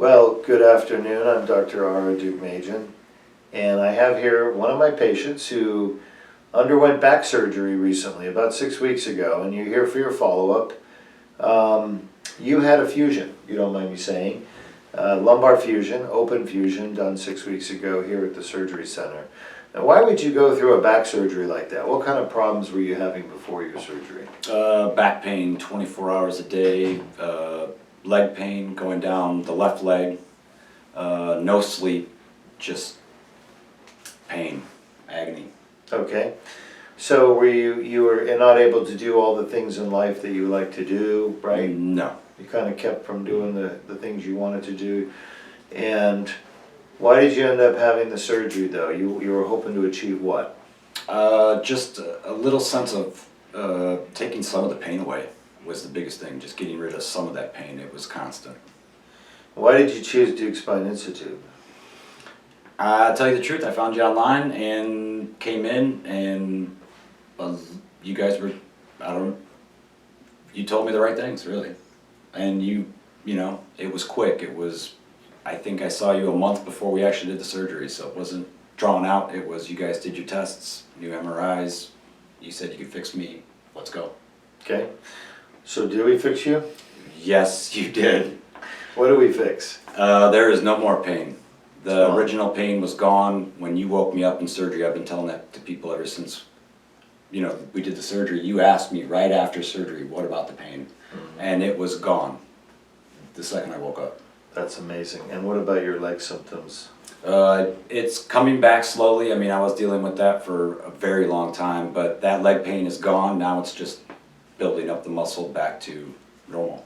Well, good afternoon. I'm Dr. Deuk, and I have here one of my patients who underwent back surgery recently, about 6 weeks ago, and you're here for your follow-up. You had a fusion, you don't mind me saying. Lumbar fusion, open fusion, done 6 weeks ago here at the surgery center. Now, why would you go through a back surgery like that? What kind of problems were you having before your surgery? Back pain 24 hours a day, leg pain going down the left leg, no sleep, just pain, agony. Okay. So were you were not able to do all the things in life that you like to do, right? No. You kind of kept from doing the things you wanted to do. And why did you end up having the surgery though? You were hoping to achieve what? Just a little sense of taking some of the pain away was the biggest thing, just getting rid of some of that pain. It was constant. Why did you choose Deuk Spine Institute? I'll tell you the truth, I found you online and came in and you guys were, you told me the right things, really. And you know, it was quick. It was, I think I saw you a month before we actually did the surgery, so it wasn't drawn out. It was, you guys did your tests, new MRIs, you said you could fix me, let's go. Okay. So did we fix you? Yes, you did. What did we fix? There is no more pain. The Oh. original pain was gone when you woke me up in surgery. I've been telling that to people ever since, you know, we did the surgery. You asked me right after surgery, what about the pain? And it was gone the second I woke up. That's amazing. And what about your leg symptoms? It's coming back slowly. I mean, I was dealing with that for a very long time, but that leg pain is gone. Now it's just building up the muscle back to normal.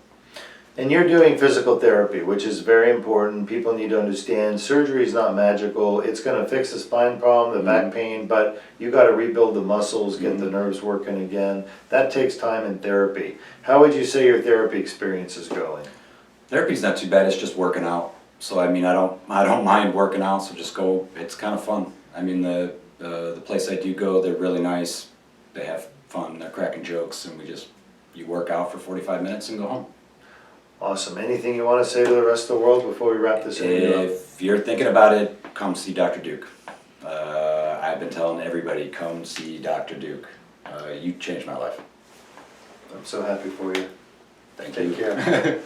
And you're doing physical therapy, which is very important. People need to understand surgery is not magical. It's going to fix the spine problem, the back pain, but you got to rebuild the muscles, get the nerves working again. That takes time and therapy. How would you say your therapy experience is going? Therapy's not too bad. It's just working out. So I mean, I don't mind working out. So just go. It's kind of fun. I mean, the place I do go, they're really nice. They have fun. They're cracking jokes, and you work out for 45 minutes and go home. Awesome. Anything you want to say to the rest of the world before we wrap this interview up? If you're thinking about it, come see Dr. Deuk. I've been telling everybody, come see Dr. Deuk. You changed my life. I'm so happy for you. Thank you. Take care.